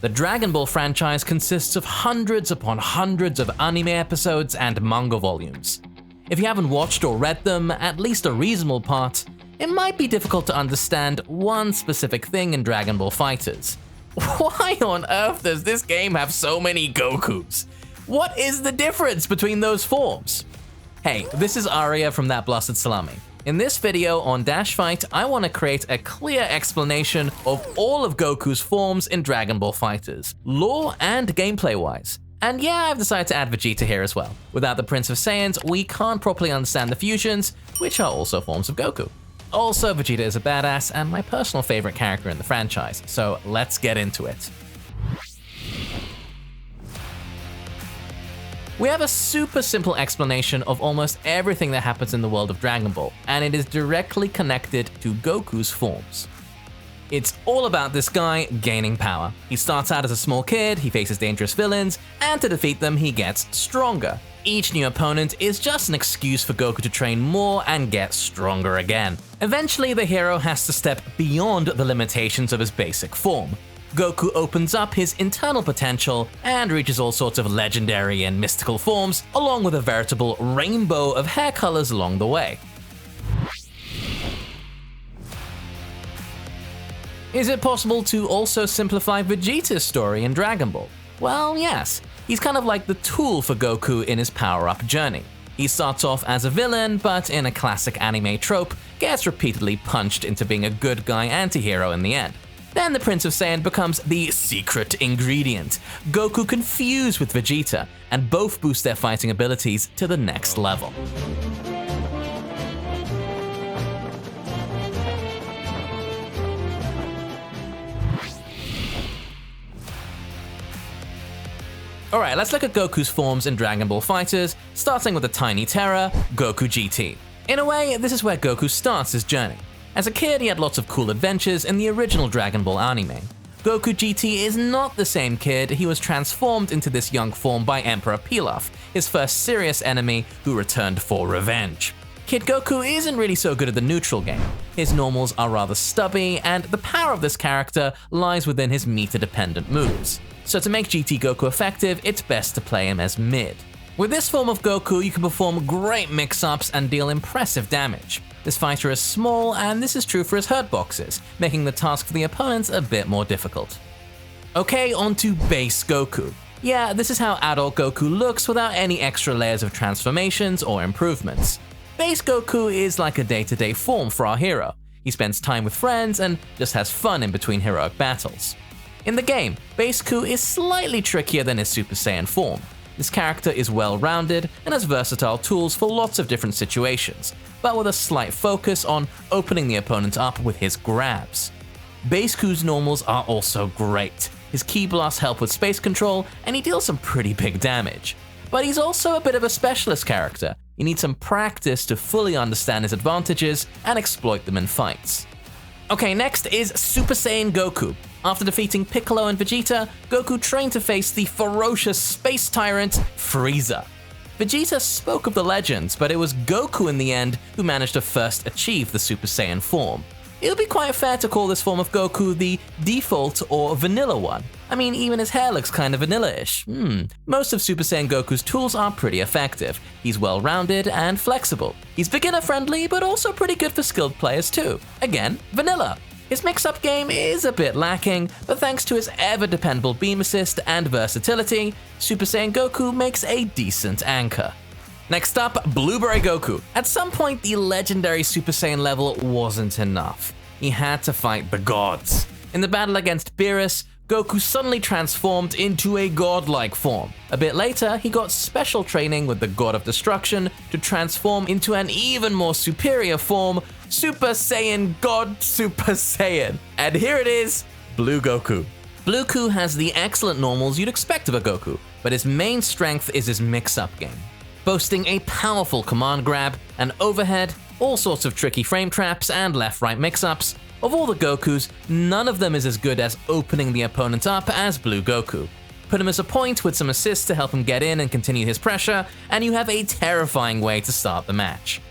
The Dragon Ball franchise consists of hundreds upon hundreds of anime episodes and manga volumes. If you haven't watched or read them, at least a reasonable part, it might be difficult to understand one specific thing in Dragon Ball FighterZ. Why on earth does this game have so many Gokus? What is the difference between those forms? Hey, this is Arya from That Blasted Salami. In this video on DashFight, I want to create a clear explanation of all of Goku's forms in Dragon Ball FighterZ, lore and gameplay-wise. And yeah, I've decided to add Vegeta here as well. Without the Prince of Saiyans, we can't properly understand the fusions, which are also forms of Goku. Also, Vegeta is a badass and my personal favorite character in the franchise, so let's get into it. We have a super simple explanation of almost everything that happens in the world of Dragon Ball, and it is directly connected to Goku's forms. It's all about this guy gaining power. He starts out as a small kid, he faces dangerous villains, and to defeat them he gets stronger. Each new opponent is just an excuse for Goku to train more and get stronger again. Eventually the hero has to step beyond the limitations of his basic form. Goku opens up his internal potential and reaches all sorts of legendary and mystical forms, along with a veritable rainbow of hair colors along the way. Is it possible to also simplify Vegeta's story in Dragon Ball? Well, yes. He's kind of like the tool for Goku in his power-up journey. He starts off as a villain, but in a classic anime trope, gets repeatedly punched into being a good guy anti-hero in the end. Then the Prince of Saiyan becomes the secret ingredient, Goku confused with Vegeta, and both boost their fighting abilities to the next level. Alright, let's look at Goku's forms in Dragon Ball FighterZ, starting with the tiny terror, Goku GT. In a way, this is where Goku starts his journey. As a kid, he had lots of cool adventures in the original Dragon Ball anime. Goku GT is not the same kid. He was transformed into this young form by Emperor Pilaf, his first serious enemy who returned for revenge. Kid Goku isn't really so good at the neutral game. His normals are rather stubby, and the power of this character lies within his meter-dependent moves. So to make GT Goku effective, it's best to play him as mid. With this form of Goku, you can perform great mix-ups and deal impressive damage. This fighter is small, and this is true for his hurt boxes, making the task for the opponents a bit more difficult. Okay, on to base Goku. Yeah, this is how adult Goku looks without any extra layers of transformations or improvements. Base Goku is like a day-to-day form for our hero. He spends time with friends and just has fun in between heroic battles. In the game, base Goku is slightly trickier than his Super Saiyan form. This character is well-rounded and has versatile tools for lots of different situations, but with a slight focus on opening the opponent up with his grabs. Base Goku's normals are also great. His ki blasts help with space control, and he deals some pretty big damage. But he's also a bit of a specialist character. You need some practice to fully understand his advantages and exploit them in fights. Okay, next is Super Saiyan Goku. After defeating Piccolo and Vegeta, Goku trained to face the ferocious space tyrant Frieza. Vegeta spoke of the legends, but it was Goku in the end who managed to first achieve the Super Saiyan form. It would be quite fair to call this form of Goku the default or vanilla one. I mean, even his hair looks kind of vanilla-ish. Most of Super Saiyan Goku's tools are pretty effective. He's well-rounded and flexible. He's beginner-friendly, but also pretty good for skilled players too. Again, vanilla. His mix-up game is a bit lacking, but thanks to his ever-dependable beam assist and versatility, Super Saiyan Goku makes a decent anchor. Next up, Blueberry Goku. At some point, the legendary Super Saiyan level wasn't enough. He had to fight the gods. In the battle against Beerus, Goku suddenly transformed into a godlike form. A bit later, he got special training with the God of Destruction to transform into an even more superior form, Super Saiyan God Super Saiyan. And here it is, Blue Goku. Blue Goku has the excellent normals you'd expect of a Goku, but his main strength is his mix-up game. Boasting a powerful command grab, an overhead, all sorts of tricky frame traps, and left-right mix-ups, of all the Gokus, none of them is as good as opening the opponent up as Blue Goku. Put him as a point with some assists to help him get in and continue his pressure, and you have a terrifying way to start the match.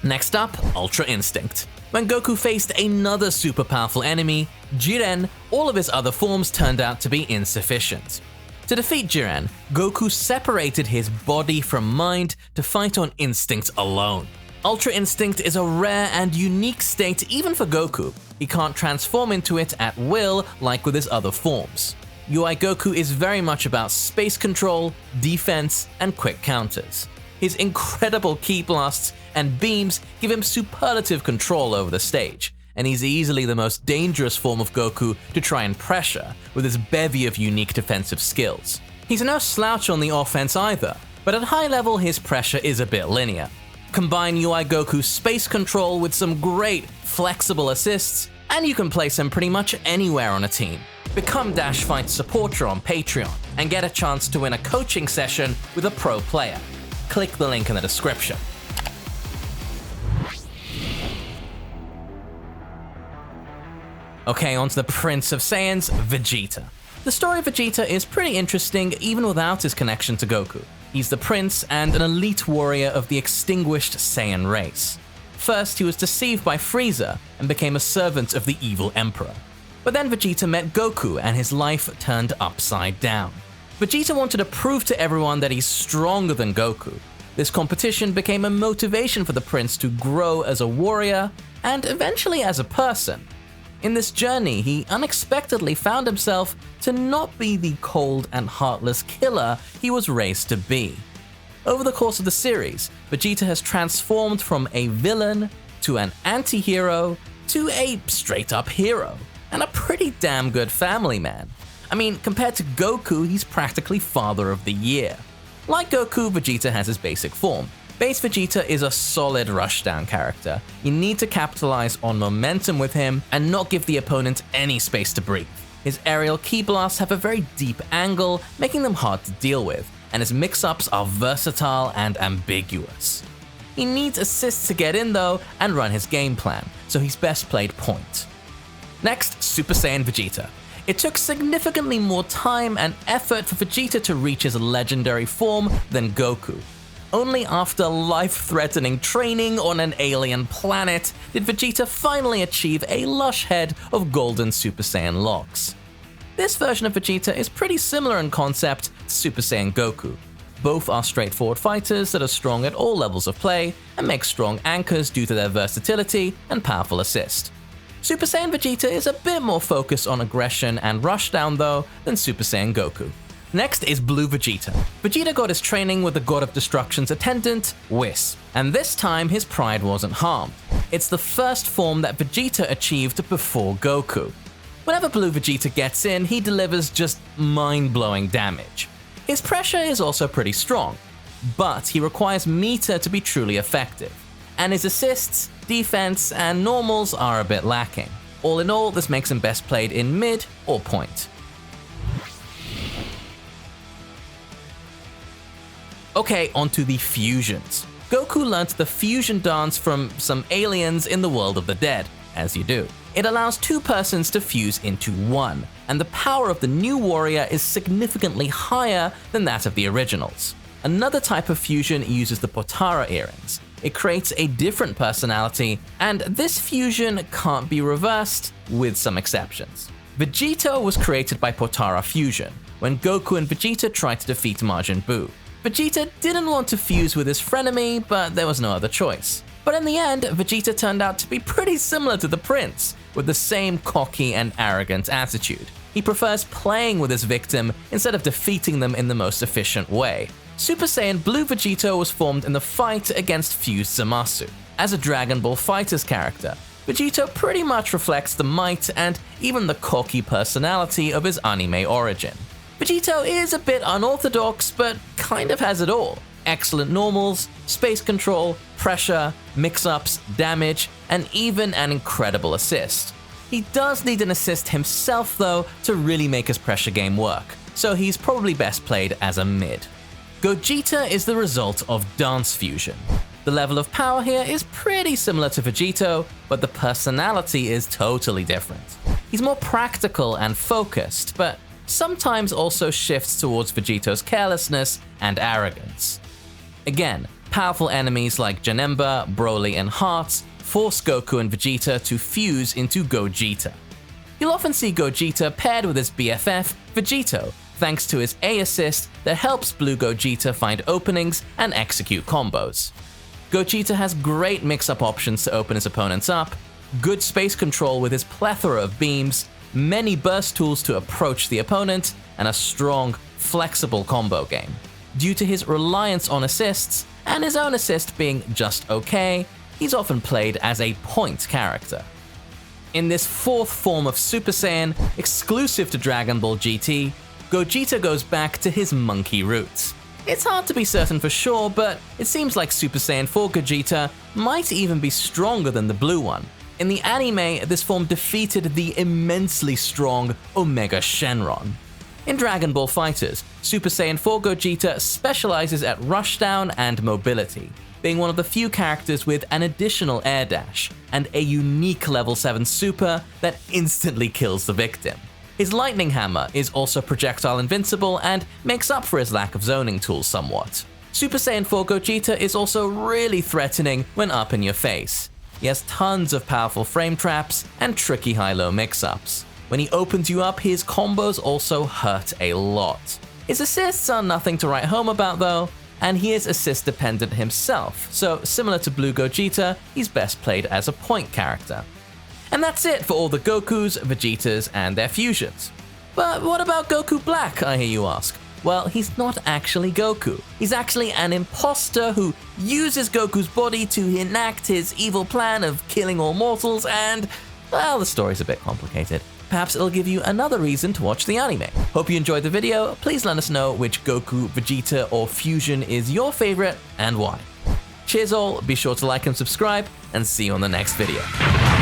Next up, Ultra Instinct. When Goku faced another super powerful enemy, Jiren, all of his other forms turned out to be insufficient. To defeat Jiren, Goku separated his body from mind to fight on instinct alone. Ultra Instinct is a rare and unique state even for Goku. He can't transform into it at will like with his other forms. UI Goku is very much about space control, defense, and quick counters. His incredible ki blasts and beams give him superlative control over the stage, and he's easily the most dangerous form of Goku to try and pressure with his bevy of unique defensive skills. He's no slouch on the offense either, but at high level his pressure is a bit linear. Combine UI Goku's space control with some great flexible assists, and you can place him pretty much anywhere on a team. Become DashFight supporter on Patreon and get a chance to win a coaching session with a pro player. Click the link in the description. Okay, on to the Prince of Saiyans, Vegeta. The story of Vegeta is pretty interesting even without his connection to Goku. He's the prince and an elite warrior of the extinguished Saiyan race. First, he was deceived by Frieza and became a servant of the evil emperor. But then Vegeta met Goku and his life turned upside down. Vegeta wanted to prove to everyone that he's stronger than Goku. This competition became a motivation for the prince to grow as a warrior and eventually as a person. In this journey, he unexpectedly found himself to not be the cold and heartless killer he was raised to be. Over the course of the series, Vegeta has transformed from a villain to an anti-hero to a straight-up hero, and a pretty damn good family man. I mean, compared to Goku, he's practically Father of the Year. Like Goku, Vegeta has his basic form. Base Vegeta is a solid rushdown character. You need to capitalize on momentum with him and not give the opponent any space to breathe. His aerial ki blasts have a very deep angle, making them hard to deal with, and his mix-ups are versatile and ambiguous. He needs assists to get in though and run his game plan, so he's best played point. Next, Super Saiyan Vegeta. It took significantly more time and effort for Vegeta to reach his legendary form than Goku. Only after life-threatening training on an alien planet did Vegeta finally achieve a lush head of golden Super Saiyan locks. This version of Vegeta is pretty similar in concept to Super Saiyan Goku. Both are straightforward fighters that are strong at all levels of play and make strong anchors due to their versatility and powerful assist. Super Saiyan Vegeta is a bit more focused on aggression and rushdown though than Super Saiyan Goku. Next is Blue Vegeta. Vegeta got his training with the God of Destruction's attendant, Whis, and this time his pride wasn't harmed. It's the first form that Vegeta achieved before Goku. Whenever Blue Vegeta gets in, he delivers just mind-blowing damage. His pressure is also pretty strong, but he requires meter to be truly effective, and his assists, defense, and normals are a bit lacking. All in all, this makes him best played in mid or point. Okay, onto the fusions. Goku learnt the fusion dance from some aliens in the world of the dead, as you do. It allows two persons to fuse into one, and the power of the new warrior is significantly higher than that of the originals. Another type of fusion uses the Potara earrings. It creates a different personality, and this fusion can't be reversed, with some exceptions. Vegito was created by Potara fusion, when Goku and Vegeta tried to defeat Majin Buu. Vegeta didn't want to fuse with his frenemy, but there was no other choice. But in the end, Vegeta turned out to be pretty similar to the prince, with the same cocky and arrogant attitude. He prefers playing with his victim instead of defeating them in the most efficient way. Super Saiyan Blue Vegito was formed in the fight against fused Zamasu. As a Dragon Ball FighterZ character, Vegito pretty much reflects the might and even the cocky personality of his anime origin. Vegito is a bit unorthodox, but kind of has it all. Excellent normals, space control, pressure, mix-ups, damage, and even an incredible assist. He does need an assist himself though to really make his pressure game work, so he's probably best played as a mid. Gogeta is the result of dance fusion. The level of power here is pretty similar to Vegito, but the personality is totally different. He's more practical and focused, but sometimes also shifts towards Vegito's carelessness and arrogance. Again, powerful enemies like Janemba, Broly, and Hearts force Goku and Vegeta to fuse into Gogeta. You'll often see Gogeta paired with his BFF, Vegito, thanks to his A assist that helps Blue Gogeta find openings and execute combos. Gogeta has great mix-up options to open his opponents up, good space control with his plethora of beams, many burst tools to approach the opponent, and a strong, flexible combo game. Due to his reliance on assists, and his own assist being just okay, he's often played as a point character. In this fourth form of Super Saiyan, exclusive to Dragon Ball GT, Gogeta goes back to his monkey roots. It's hard to be certain for sure, but it seems like Super Saiyan 4 Gogeta might even be stronger than the blue one. In the anime, this form defeated the immensely strong Omega Shenron. In Dragon Ball FighterZ, Super Saiyan 4 Gogeta specializes at rushdown and mobility, being one of the few characters with an additional air dash and a unique level 7 super that instantly kills the victim. His lightning hammer is also projectile invincible and makes up for his lack of zoning tools somewhat. Super Saiyan 4 Gogeta is also really threatening when up in your face. He has tons of powerful frame traps and tricky high-low mix-ups. When he opens you up, his combos also hurt a lot. His assists are nothing to write home about though, and he is assist dependent himself, so similar to Blue Gogeta, he's best played as a point character. And that's it for all the Gokus, Vegetas, and their fusions. But what about Goku Black, I hear you ask? Well, he's not actually Goku. He's actually an imposter who uses Goku's body to enact his evil plan of killing all mortals and, well, the story's a bit complicated. Perhaps it'll give you another reason to watch the anime. Hope you enjoyed the video. Please let us know which Goku, Vegeta, or fusion is your favorite and why. Cheers all, be sure to like and subscribe, and see you on the next video.